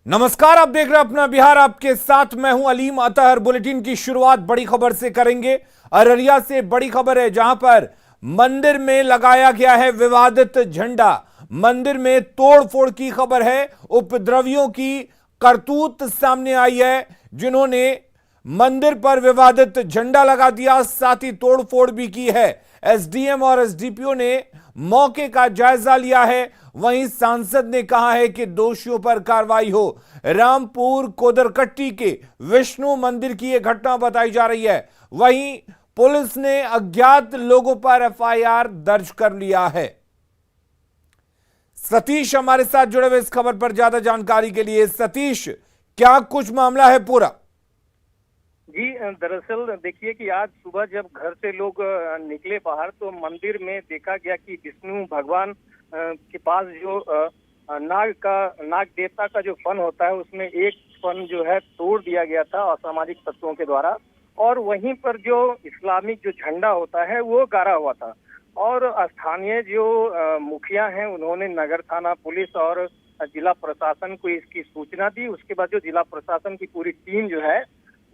नमस्कार, आप देख रहे हैं अपना बिहार। आपके साथ मैं हूं अलीम अतहर। बुलेटिन की शुरुआत बड़ी खबर से करेंगे। अररिया से बड़ी खबर है, जहां पर मंदिर में लगाया गया है विवादित झंडा। मंदिर में तोड़फोड़ की खबर है। उपद्रवियों की करतूत सामने आई है, जिन्होंने मंदिर पर विवादित झंडा लगा दिया, साथ ही तोड़फोड़ भी की है। एसडीएम और एसडीपीओ ने मौके का जायजा लिया है। वहीं सांसद ने कहा है कि दोषियों पर कार्रवाई हो। रामपुर कोदरकट्टी के विष्णु मंदिर की यह घटना बताई जा रही है। वहीं पुलिस ने अज्ञात लोगों पर एफआईआर दर्ज कर लिया है। सतीश हमारे साथ जुड़े हुए इस खबर पर ज्यादा जानकारी के लिए। सतीश, क्या कुछ मामला है पूरा? जी, दरअसल देखिए कि आज सुबह जब घर से लोग निकले बाहर, तो मंदिर में देखा गया कि विष्णु भगवान के पास जो नाग देवता का जो फन होता है, उसमें एक फन जो है तोड़ दिया गया था असामाजिक तत्वों के द्वारा। और वहीं पर जो इस्लामिक जो झंडा होता है वो गाड़ा हुआ था। और स्थानीय जो मुखिया हैं, उन्होंने नगर थाना पुलिस और जिला प्रशासन को इसकी सूचना दी। उसके बाद जो जिला प्रशासन की पूरी टीम जो है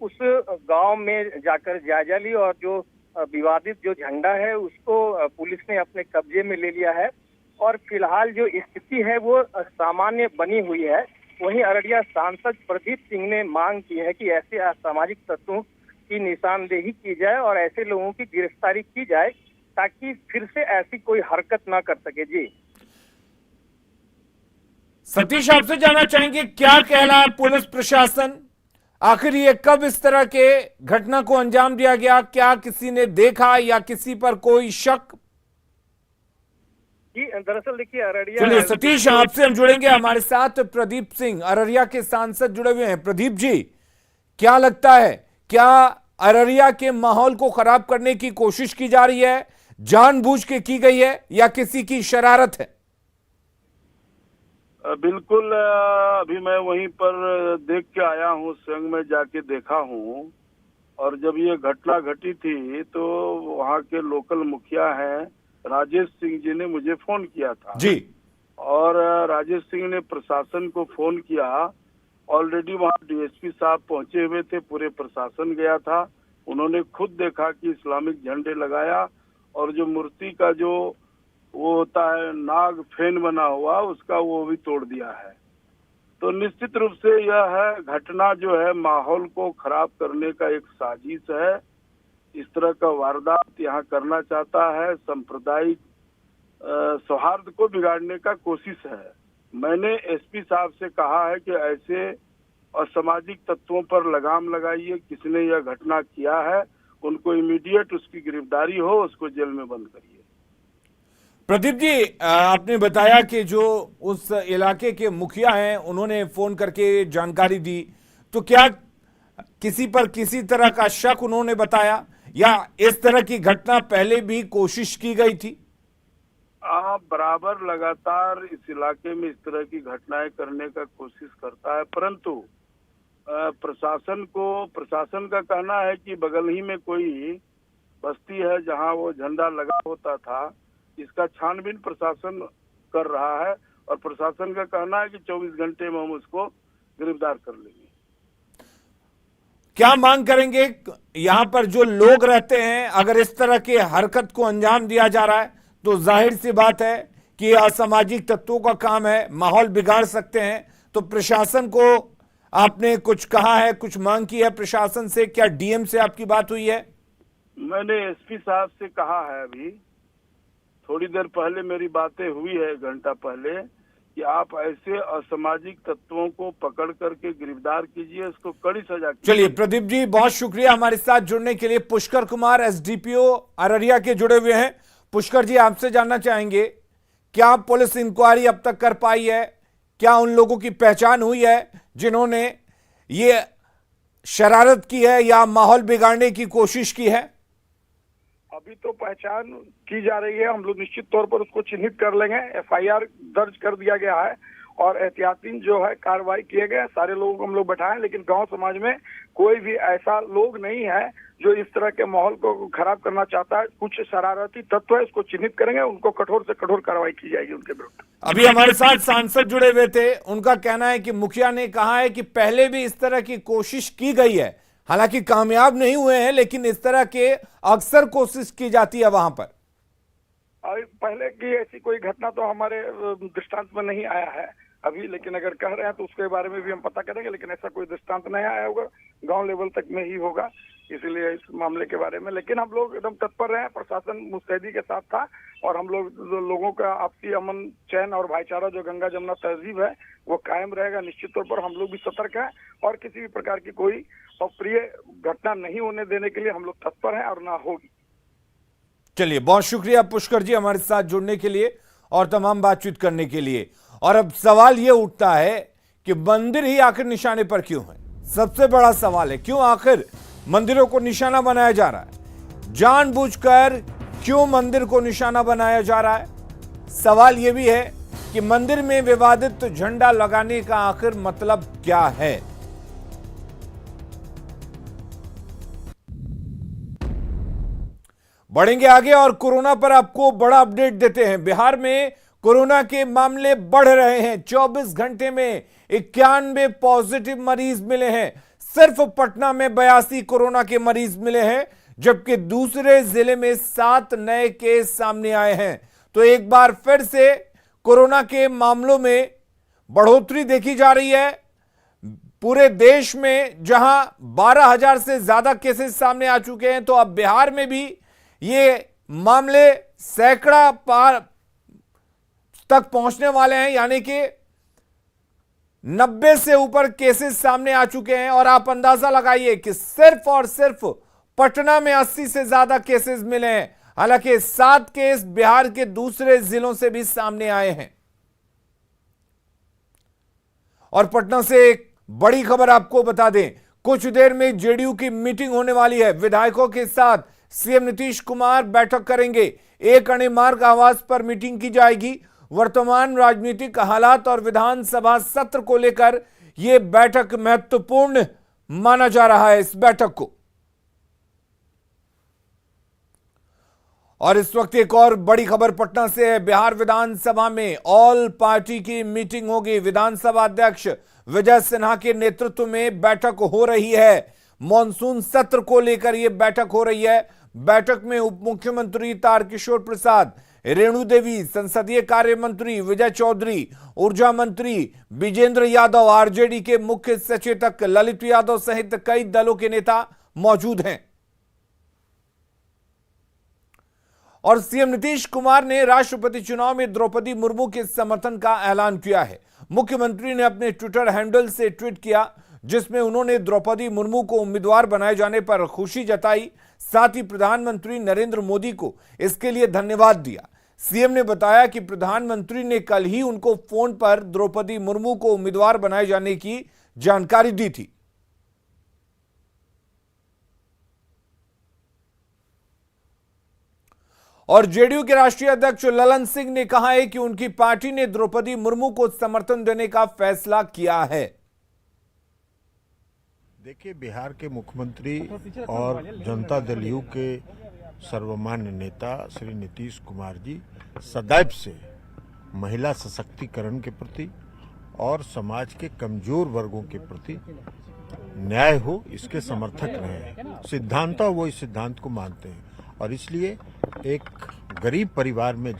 उस गांव में जाकर जायजा ली, और जो विवादित जो झंडा है उसको पुलिस ने अपने कब्जे में ले लिया है। और फिलहाल जो स्थिति है वो सामान्य बनी हुई है। वहीं अररिया सांसद प्रदीप सिंह ने मांग की है कि ऐसे असामाजिक तत्वों की निशानदेही की जाए और ऐसे लोगों की गिरफ्तारी की जाए, ताकि फिर से ऐसी कोई हरकत ना कर सके। जी सतीश, आपसे जानना चाहेंगे, क्या कहना है पुलिस प्रशासन? आखिर ये कब इस तरह के घटना को अंजाम दिया गया? क्या किसी ने देखा या किसी पर कोई शक? जी, दरअसल देखिए अररिया। चलिए सतीश, आपसे हम जुड़ेंगे। हमारे साथ प्रदीप सिंह, अररिया के सांसद, जुड़े हुए हैं। प्रदीप जी, क्या लगता है, क्या अररिया के माहौल को खराब करने की कोशिश की जा रही है, जानबूझ के की गई है, या किसी की शरारत है? बिल्कुल। अभी मैं वहीं पर देख के आया हूँ, स्वयं में जाके देखा हूँ। और जब ये घटना घटी थी तो वहाँ के लोकल मुखिया हैं राजेश सिंह जी ने मुझे फोन किया था जी। और राजेश सिंह ने प्रशासन को फोन किया। ऑलरेडी वहाँ डीएसपी साहब पहुंचे हुए थे, पूरे प्रशासन गया था। उन्होंने खुद देखा कि इस्लामिक झंडे लगाया, और जो मूर्ति का जो वो होता है नाग फेन बना हुआ, उसका वो भी तोड़ दिया है। तो निश्चित रूप से यह है घटना जो है माहौल को खराब करने का एक साजिश है। इस तरह का वारदात यहाँ करना चाहता है, सांप्रदायिक सौहार्द को बिगाड़ने का कोशिश है। मैंने एसपी साहब से कहा है कि ऐसे असामाजिक तत्वों पर लगाम लगाइए। किसने यह घटना किया है उनको इमीडिएट उसकी गिरफ्तारी हो, उसको जेल में बंद करिए। प्रदीप जी, आपने बताया कि जो उस इलाके के मुखिया हैं उन्होंने फोन करके जानकारी दी, तो क्या किसी पर किसी तरह का शक उन्होंने बताया, या इस तरह की घटना पहले भी कोशिश की गई थी? बराबर लगातार इस इलाके में इस तरह की घटनाएं करने का कोशिश करता है, परंतु प्रशासन का कहना है कि बगल ही में कोई बस्ती है जहां वो झंडा लगा होता था। इसका छानबीन प्रशासन कर रहा है, और प्रशासन का कहना है कि 24 घंटे में हम उसको गिरफ्तार कर लेंगे। क्या मांग करेंगे? यहां पर जो लोग रहते हैं, अगर इस तरह की हरकत को अंजाम दिया जा रहा है तो जाहिर सी बात है कि असामाजिक तत्वों का काम है, माहौल बिगाड़ सकते हैं। तो प्रशासन को आपने कुछ कहा है, कुछ मांग की है प्रशासन से? क्या डीएम से आपकी बात हुई है? मैंने एसपी साहब से कहा है, अभी थोड़ी देर पहले मेरी बातें हुई है, 1 घंटा पहले, कि आप ऐसे असामाजिक तत्वों को पकड़ करके गिरफ्तार कीजिए, इसको कड़ी सजा कीजिए। चलिए प्रदीप जी, बहुत शुक्रिया हमारे साथ जुड़ने के लिए। पुष्कर कुमार, एसडीपीओ अररिया के, जुड़े हुए हैं। पुष्कर जी, आपसे जानना चाहेंगे, क्या पुलिस इंक्वायरी अब तक कर पाई है? क्या उन लोगों की पहचान हुई है जिन्होंने ये शरारत की है या माहौल बिगाड़ने की कोशिश की है? अभी तो पहचान की जा रही है। हम लोग निश्चित तौर पर उसको चिन्हित कर लेंगे। एफआईआर दर्ज कर दिया गया है, और एहतियाती जो है कार्रवाई किए गए। सारे लोगों को हम लोग बैठाए, लेकिन गांव समाज में कोई भी ऐसा लोग नहीं है जो इस तरह के माहौल को खराब करना चाहता है। कुछ शरारती तत्व है, इसको चिन्हित करेंगे, उनको कठोर से कठोर कार्रवाई की जाएगी उनके विरुद्ध। अभी हमारे साथ सांसद जुड़े हुए थे, उनका कहना है कि मुखिया ने कहा है कि पहले भी इस तरह की कोशिश की गई है, हालांकि कामयाब नहीं हुए हैं, लेकिन इस तरह के अक्सर कोशिश की जाती है वहां पर। पहले की ऐसी कोई घटना तो हमारे दृष्टांत में नहीं आया है अभी, लेकिन अगर कह रहे हैं तो उसके बारे में भी हम पता करेंगे, लेकिन ऐसा कोई दृष्टांत नहीं आया होगा, गांव लेवल तक में ही होगा, इसीलिए इस मामले के बारे में। लेकिन हम लोग एकदम तत्पर रहे, प्रशासन मुस्तैदी के साथ था, और हम लोग लोगों का आपसी अमन चैन और भाईचारा जो गंगा जमुना तहजीब है वो कायम रहेगा। निश्चित तौर पर हम लोग भी सतर्क हैं और किसी भी प्रकार की कोई अप्रिय घटना नहीं होने देने के लिए हम लोग तत्पर हैं और ना होगी। चलिए, बहुत शुक्रिया पुष्कर जी हमारे साथ जुड़ने के लिए और तमाम बातचीत करने के लिए। और अब सवाल यह उठता है कि मंदिर ही आखिर निशाने पर क्यों है? सबसे बड़ा सवाल है, क्यों आखिर मंदिरों को निशाना बनाया जा रहा है? जानबूझकर क्यों मंदिर को निशाना बनाया जा रहा है? सवाल यह भी है कि मंदिर में विवादित झंडा लगाने का आखिर मतलब क्या है? बढ़ेंगे आगे और कोरोना पर आपको बड़ा अपडेट देते हैं। बिहार में कोरोना के मामले बढ़ रहे हैं। 24 घंटे में 91 पॉजिटिव मरीज मिले हैं। सिर्फ पटना में 82 कोरोना के मरीज मिले हैं, जबकि दूसरे जिले में 7 नए केस सामने आए हैं। तो एक बार फिर से कोरोना के मामलों में बढ़ोतरी देखी जा रही है। पूरे देश में जहां 12,000 से ज्यादा केसेस सामने आ चुके हैं, तो अब बिहार में भी ये मामले सैकड़ा पार तक पहुंचने वाले हैं, यानी कि 90 से ऊपर केसेस सामने आ चुके हैं। और आप अंदाजा लगाइए कि सिर्फ और सिर्फ पटना में 80 से ज्यादा केसेस मिले हैं। हालांकि 7 केस बिहार के दूसरे जिलों से भी सामने आए हैं। और पटना से एक बड़ी खबर आपको बता दें, कुछ देर में जेडीयू की मीटिंग होने वाली है। विधायकों के साथ सीएम नीतीश कुमार बैठक करेंगे। एक अणे मार्ग आवास पर मीटिंग की जाएगी। वर्तमान राजनीतिक हालात और विधानसभा सत्र को लेकर यह बैठक महत्वपूर्ण माना जा रहा है, इस बैठक को। और इस वक्त एक और बड़ी खबर पटना से है। बिहार विधानसभा में ऑल पार्टी की मीटिंग होगी। विधानसभा अध्यक्ष विजय सिन्हा के नेतृत्व में बैठक हो रही है। मॉनसून सत्र को लेकर यह बैठक हो रही है। बैठक में उप मुख्यमंत्री तारकिशोर प्रसाद, रेणु देवी, संसदीय कार्य मंत्री विजय चौधरी, ऊर्जा मंत्री विजेंद्र यादव, आरजेडी के मुख्य सचेतक ललित यादव सहित कई दलों के नेता मौजूद हैं। और सीएम नीतीश कुमार ने राष्ट्रपति चुनाव में द्रौपदी मुर्मू के समर्थन का ऐलान किया है। मुख्यमंत्री ने अपने ट्विटर हैंडल से ट्वीट किया, जिसमें उन्होंने द्रौपदी मुर्मू को उम्मीदवार बनाए जाने पर खुशी जताई। साथ ही प्रधानमंत्री नरेंद्र मोदी को इसके लिए धन्यवाद दिया। सीएम ने बताया कि प्रधानमंत्री ने कल ही उनको फोन पर द्रौपदी मुर्मू को उम्मीदवार बनाए जाने की जानकारी दी थी। और जेडीयू के राष्ट्रीय अध्यक्ष ललन सिंह ने कहा है कि उनकी पार्टी ने द्रौपदी मुर्मू को समर्थन देने का फैसला किया है। देखिए, बिहार के मुख्यमंत्री और जनता दल यू के सर्वमान्य नेता श्री नीतीश कुमार जी सदैव से महिला सशक्तिकरण के प्रति और समाज के कमजोर वर्गों के प्रति न्याय हो, इसके समर्थक रहे हैं। सिद्धांत वो इस सिद्धांत को मानते हैं और इसलिए एक गरीब परिवार में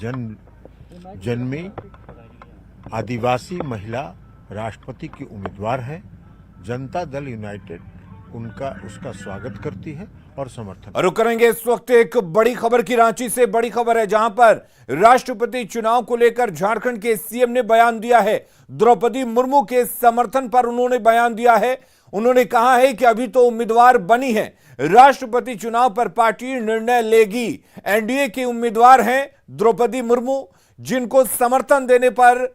जन्मी आदिवासी महिला राष्ट्रपति की उम्मीदवार है। जनता दल यूनाइटेड उसका स्वागत करती है और समर्थन। रुक करेंगे इस वक्त एक बड़ी खबर की। रांची से बड़ी खबर है, जहां पर राष्ट्रपति चुनाव को लेकर झारखंड के सीएम ने बयान दिया है। द्रौपदी मुर्मू के समर्थन पर उन्होंने बयान दिया है। उन्होंने कहा है कि अभी तो उम्मीदवार बनी है, राष्ट्रपति चुनाव पर पार्टी निर्णय लेगी। एनडीए के उम्मीदवार हैं द्रौपदी मुर्मू, जिनको समर्थन देने पर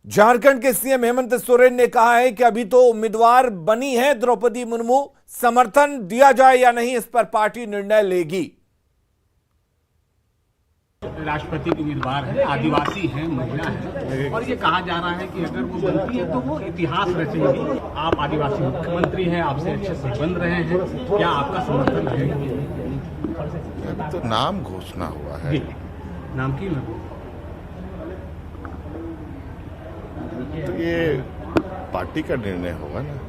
झारखंड के सीएम हेमंत सोरेन ने कहा है कि अभी तो उम्मीदवार बनी है द्रौपदी मुर्मू, समर्थन दिया जाए या नहीं इस पर पार्टी निर्णय लेगी। राष्ट्रपति की उम्मीदवार है, आदिवासी हैं, महिला है, और ये कहा जा रहा है कि अगर वो बनती है तो वो इतिहास रचेंगी। आप आदिवासी मुख्यमंत्री हैं, आपसे अच्छे संबंध रहे हैं, क्या आपका समर्थन रहेगा? तो नाम घोषणा हुआ है। नाम की ना तो ये पार्टी का निर्णय होगा ना।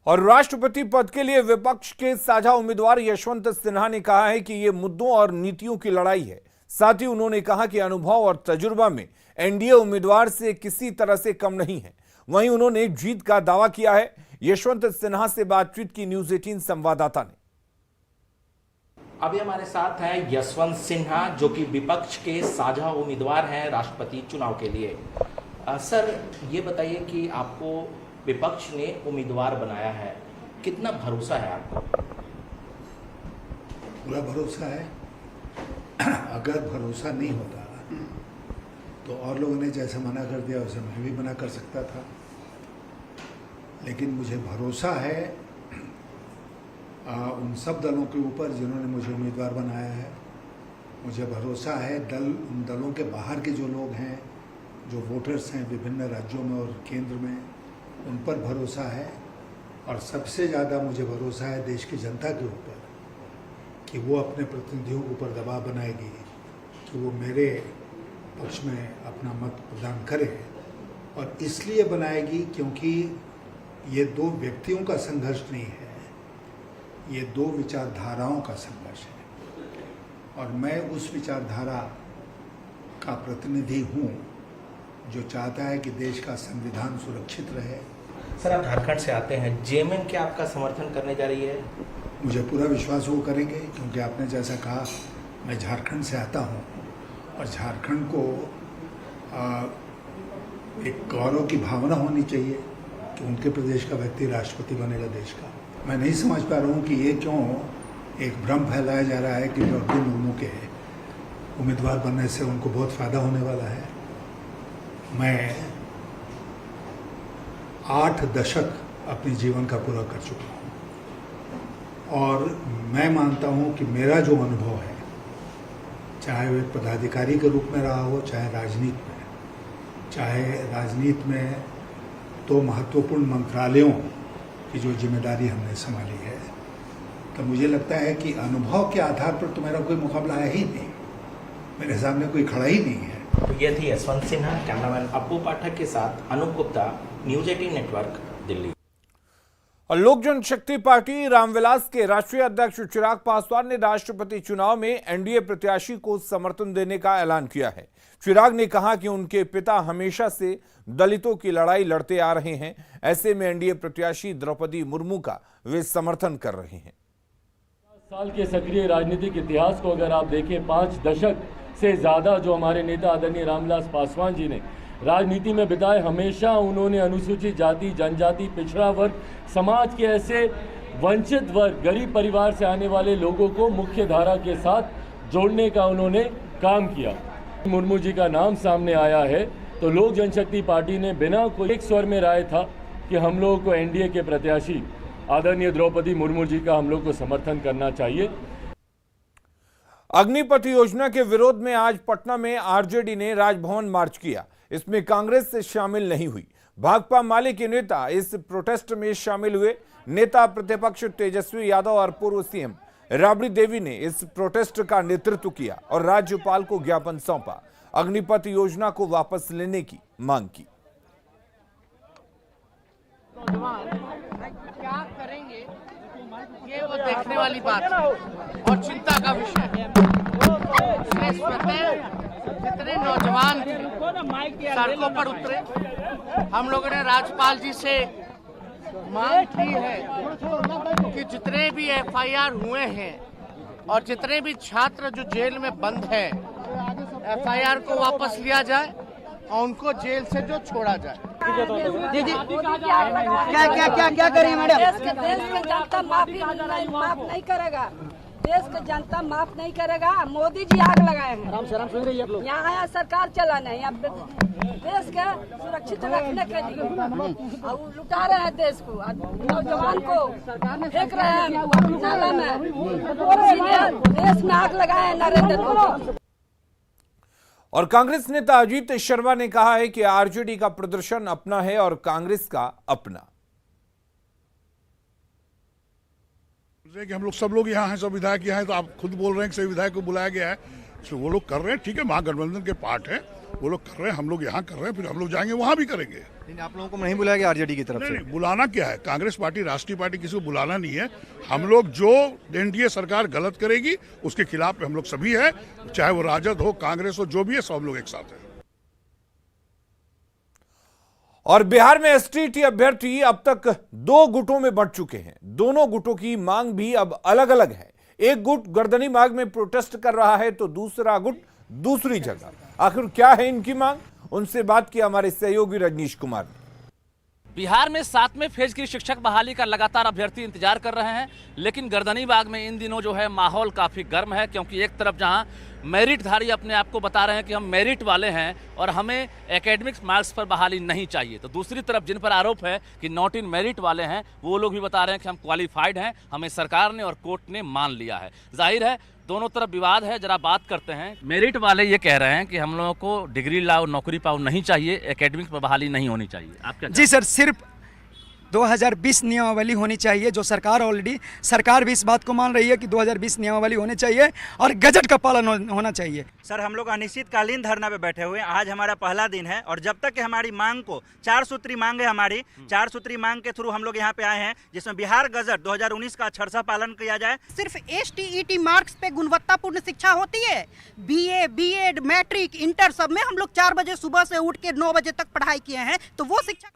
और राष्ट्रपति पद के लिए विपक्ष के साझा उम्मीदवार यशवंत सिन्हा ने कहा है कि यह मुद्दों और नीतियों की लड़ाई है। साथ ही उन्होंने कहा कि अनुभव और तजुर्बा में एनडीए उम्मीदवार से किसी तरह से कम नहीं है। वहीं उन्होंने जीत का दावा किया है। यशवंत सिन्हा से बातचीत की न्यूज 18 संवाददाता ने। अभी हमारे साथ हैं यशवंत सिन्हा, जो कि विपक्ष के साझा उम्मीदवार हैं राष्ट्रपति चुनाव के लिए। सर, ये बताइए कि आपको विपक्ष ने उम्मीदवार बनाया है, कितना भरोसा है आपको? पूरा भरोसा है। अगर भरोसा नहीं होता तो और लोगों ने जैसे मना कर दिया वैसे मैं भी मना कर सकता था, लेकिन मुझे भरोसा है उन सब दलों के ऊपर जिन्होंने मुझे उम्मीदवार बनाया है। मुझे भरोसा है उन दलों के बाहर के जो लोग हैं, जो वोटर्स हैं विभिन्न राज्यों में और केंद्र में, उन पर भरोसा है। और सबसे ज़्यादा मुझे भरोसा है देश की जनता के ऊपर कि वो अपने प्रतिनिधियों के ऊपर दबाव बनाएगी कि वो मेरे पक्ष में अपना मत प्रदान करे। और इसलिए बनाएगी क्योंकि ये दो व्यक्तियों का संघर्ष नहीं है, ये दो विचारधाराओं का संघर्ष है। और मैं उस विचारधारा का प्रतिनिधि हूँ जो चाहता है कि देश का संविधान सुरक्षित रहे। सर, आप झारखंड से आते हैं, जेएमएम क्या आपका समर्थन करने जा रही है? मुझे पूरा विश्वास वो करेंगे, क्योंकि आपने जैसा कहा मैं झारखंड से आता हूँ और झारखंड को एक गौरव की भावना होनी चाहिए कि उनके प्रदेश का व्यक्ति राष्ट्रपति बनेगा देश का। मैं नहीं समझ पा रहा हूँ कि ये क्यों एक भ्रम फैलाया जा रहा है कि द्रौपदी मुर्मू के उम्मीदवार बनने से उनको बहुत फ़ायदा होने वाला है। मैं 8 दशक अपने जीवन का पूरा कर चुका हूँ और मैं मानता हूँ कि मेरा जो अनुभव है, चाहे वो एक पदाधिकारी के रूप में रहा हो, चाहे राजनीति में 2 महत्वपूर्ण मंत्रालयों की जो जिम्मेदारी हमने संभाली है, तो मुझे लगता है कि अनुभव के आधार पर तो मेरा कोई मुकाबला है ही नहीं, मेरे सामने कोई खड़ा ही नहीं है। तो ये थी यशवंत सिन्हा। कैमरामैन अप्पू पाठक के साथ अनूप गुप्ता, न्यूज 18 नेटवर्क, दिल्ली। और लोक जनशक्ति पार्टी रामविलास के राष्ट्रीय अध्यक्ष चिराग पासवान ने राष्ट्रपति चुनाव में एनडीए प्रत्याशी को समर्थन देने का ऐलान किया है। चिराग ने कहा कि उनके पिता हमेशा से दलितों की लड़ाई लड़ते आ रहे हैं, ऐसे में एनडीए प्रत्याशी द्रौपदी मुर्मू का वे समर्थन कर रहे हैं। साल के सक्रिय राजनीतिक इतिहास को अगर आप देखें, 5 दशक से ज़्यादा जो हमारे नेता आदरणीय रामविलास पासवान जी ने राजनीति में बिताए, हमेशा उन्होंने अनुसूचित जाति, जनजाति, पिछड़ा वर्ग, समाज के ऐसे वंचित वर्ग, गरीब परिवार से आने वाले लोगों को मुख्य धारा के साथ जोड़ने का उन्होंने काम किया। मुर्मू जी का नाम सामने आया है तो लोक जनशक्ति पार्टी ने बिना कोई एक स्वर में राय था कि हम लोगों को एनडीए के प्रत्याशी आदरणीय द्रौपदी मुर्मू जी का हम लोग को समर्थन करना चाहिए। अग्निपथ योजना के विरोध में आज पटना में आरजेडी ने राजभवन मार्च किया। इसमें कांग्रेस से शामिल नहीं हुई। भाकपा माले के नेता इस प्रोटेस्ट में शामिल हुए। नेता प्रतिपक्ष तेजस्वी यादव और पूर्व सीएम राबड़ी देवी ने इस प्रोटेस्ट का नेतृत्व किया और राज्यपाल को ज्ञापन सौंपा। अग्निपथ योजना को वापस लेने की मांग की। क्या करेंगे ये वो देखने वाली बात है और चिंता का विषय है। जितने नौजवान सड़कों पर उतरे, हम लोगों ने राज्यपाल जी से मांग की है कि जितने भी एफआईआर हुए हैं और जितने भी छात्र जो जेल में बंद हैं, एफआईआर को वापस लिया जाए और उनको जेल से जो छोड़ा जाए। जी क्या करिए मैडम? देश के जनता माफ नहीं करेगा। देश का जनता माफ नहीं करेगा। मोदी जी आग लगाए हैं, सुन रही है आप लोग। यहाँ आया सरकार चलाना है, यहाँ देश के सुरक्षित रखने के लिए और लुटा रहे हैं देश को, नौजवान को फेंक रहे हैं नाला में। देश में आग लगाए हैं नरेंद्र मोदी। और कांग्रेस नेता अजीत शर्मा ने कहा है कि आरजेडी का प्रदर्शन अपना है और कांग्रेस का अपना। कि हम लोग सब लोग यहाँ हैं, सब विधायक यहाँ हैं, तो आप खुद बोल रहे हैं कि सभी विधायक को बुलाया गया है, तो वो लोग कर रहे हैं, ठीक है, महागठबंधन के पार्ट है, वो लोग कर रहे हैं, हम लोग यहाँ कर रहे हैं, फिर हम लोग जाएंगे वहाँ भी करेंगे। लेकिन आप लोगों को नहीं बुलाया गया आरजेडी की तरफ से? नहीं, बुलाना क्या है, कांग्रेस पार्टी राष्ट्रीय पार्टी किसी को बुलाना नहीं है। हम लोग जो एनडीए सरकार गलत करेगी उसके खिलाफ हम लोग सभी है, चाहे वो राजद हो, कांग्रेस हो, जो भी है, सब लोग एक साथ है। और बिहार में एसटीटी अभ्यर्थी अब तक 2 गुटों में बंट चुके हैं। दोनों गुटों की मांग भी अब अलग अलग है। एक गुट गर्दनी मार्ग में प्रोटेस्ट कर रहा है तो दूसरा गुट दूसरी जगह। आखिर क्या है इनकी मांग, उनसे बात की हमारे सहयोगी रजनीश कुमार ने। बिहार में 7वें फेज की शिक्षक बहाली का लगातार अभ्यर्थी इंतजार कर रहे हैं, लेकिन गर्दनी बाग में इन दिनों जो है माहौल काफ़ी गर्म है, क्योंकि एक तरफ जहां मेरिटधारी अपने आप को बता रहे हैं कि हम मेरिट वाले हैं और हमें एकेडमिक्स मार्क्स पर बहाली नहीं चाहिए, तो दूसरी तरफ जिन पर आरोप है कि नॉट इन मेरिट वाले हैं, वो लोग भी बता रहे हैं कि हम क्वालिफाइड हैं, हमें सरकार ने और कोर्ट ने मान लिया है। जाहिर है दोनों तरफ विवाद है। जरा बात करते हैं। मेरिट वाले ये कह रहे हैं कि हम लोगों को डिग्री लाओ, नौकरी पाओ नहीं चाहिए, एकेडमिक्स पर बहाली नहीं होनी चाहिए। आप क्या? जी सर, सिर्फ 2020 नियमावली होनी चाहिए, जो सरकार भी इस बात को मान रही है कि 2020 नियमावली होनी चाहिए और गजट का पालन होना चाहिए। सर, हम लोग अनिश्चितकालीन धरना पे बैठे हुए हैं। आज हमारा पहला दिन है और जब तक कि हमारी मांग को 4 सूत्री मांग है, हमारी 4 सूत्री मांग के थ्रू हम लोग यहाँ पे आए हैं, जिसमें बिहार गजट 2019 का अक्षरशः पालन किया जाए। सिर्फ STET मार्क्स पे गुणवत्तापूर्ण शिक्षा होती है। BA, BEd, मैट्रिक, इंटर सब में हम लोग 4 बजे सुबह से उठ के 9 बजे तक पढ़ाई किए हैं, तो वो शिक्षा।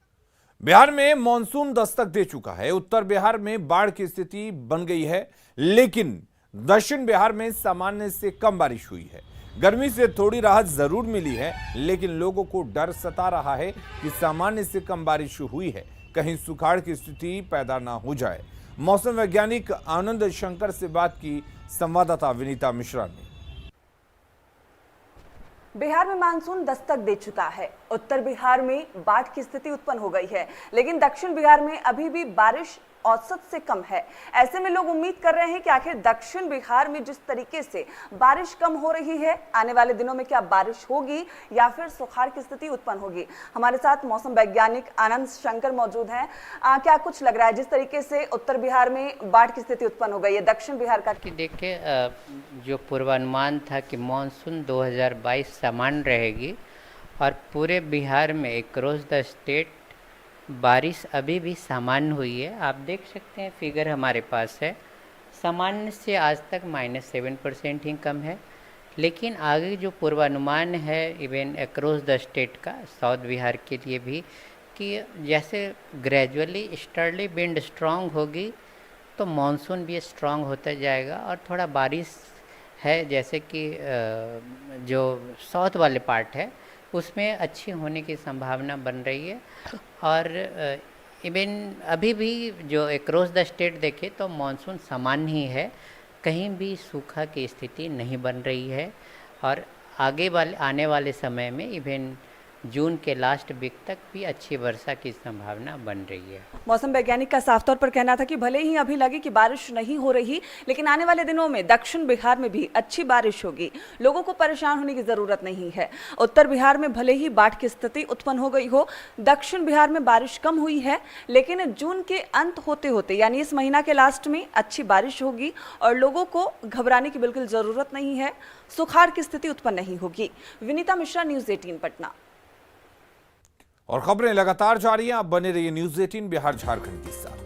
बिहार में मानसून दस्तक दे चुका है। उत्तर बिहार में बाढ़ की स्थिति बन गई है, लेकिन दक्षिण बिहार में सामान्य से कम बारिश हुई है। गर्मी से थोड़ी राहत जरूर मिली है, लेकिन लोगों को डर सता रहा है कि सामान्य से कम बारिश हुई है, कहीं सुखाड़ की स्थिति पैदा ना हो जाए। मौसम वैज्ञानिक आनंद शंकर से बात की संवाददाता विनीता मिश्रा ने। बिहार में मानसून दस्तक दे चुका है। उत्तर बिहार में बाढ़ की स्थिति उत्पन्न हो गई है, लेकिन दक्षिण बिहार में अभी भी बारिश औसत से कम है। ऐसे में लोग उम्मीद कर रहे हैं कि आखिर दक्षिण बिहार में जिस तरीके से बारिश कम हो रही है, आने वाले दिनों में क्या बारिश होगी या फिर सुखाड़ की स्थिति उत्पन्न होगी। हमारे साथ मौसम वैज्ञानिक आनंद शंकर मौजूद हैं। क्या कुछ लग रहा है जिस तरीके से उत्तर बिहार में बाढ़ की स्थिति उत्पन्न हो गई है, दक्षिण बिहार का? देखिए, जो पूर्वानुमान था कि मानसून 2022 सामान्य रहेगी और पूरे बिहार में अक्रॉस द स्टेट बारिश अभी भी सामान्य हुई है। आप देख सकते हैं, फिगर हमारे पास है, सामान्य से आज तक -7% ही कम है। लेकिन आगे जो पूर्वानुमान है इवन अक्रॉस द स्टेट का, साउथ बिहार के लिए भी, कि जैसे ग्रेजुअली ईस्टर्ली विंड स्ट्रांग होगी तो मानसून भी स्ट्रांग होता जाएगा और थोड़ा बारिश है, जैसे कि जो साउथ वाले पार्ट है उसमें अच्छी होने की संभावना बन रही है। और इवन अभी भी जो अक्रॉस द स्टेट देखें तो मानसून सामान्य ही है, कहीं भी सूखा की स्थिति नहीं बन रही है और आने वाले समय में इवन जून के लास्ट वीक तक भी अच्छी वर्षा की संभावना बन रही है। मौसम वैज्ञानिक का साफ तौर पर कहना था कि भले ही अभी लगे कि बारिश नहीं हो रही, लेकिन आने वाले दिनों में दक्षिण बिहार में भी अच्छी बारिश होगी, लोगों को परेशान होने की जरूरत नहीं है। उत्तर बिहार में भले ही बाढ़ की स्थिति उत्पन्न हो गई हो, दक्षिण बिहार में बारिश कम हुई है, लेकिन जून के अंत होते होते यानी इस महीना के लास्ट में अच्छी बारिश होगी और लोगों को घबराने की बिल्कुल जरूरत नहीं है, सुखाड़ की स्थिति उत्पन्न नहीं होगी। विनीता मिश्रा, न्यूज़ 18 पटना। और खबरें लगातार जारी हैं, आप बने रहिए न्यूज़ 18 बिहार झारखंड के साथ।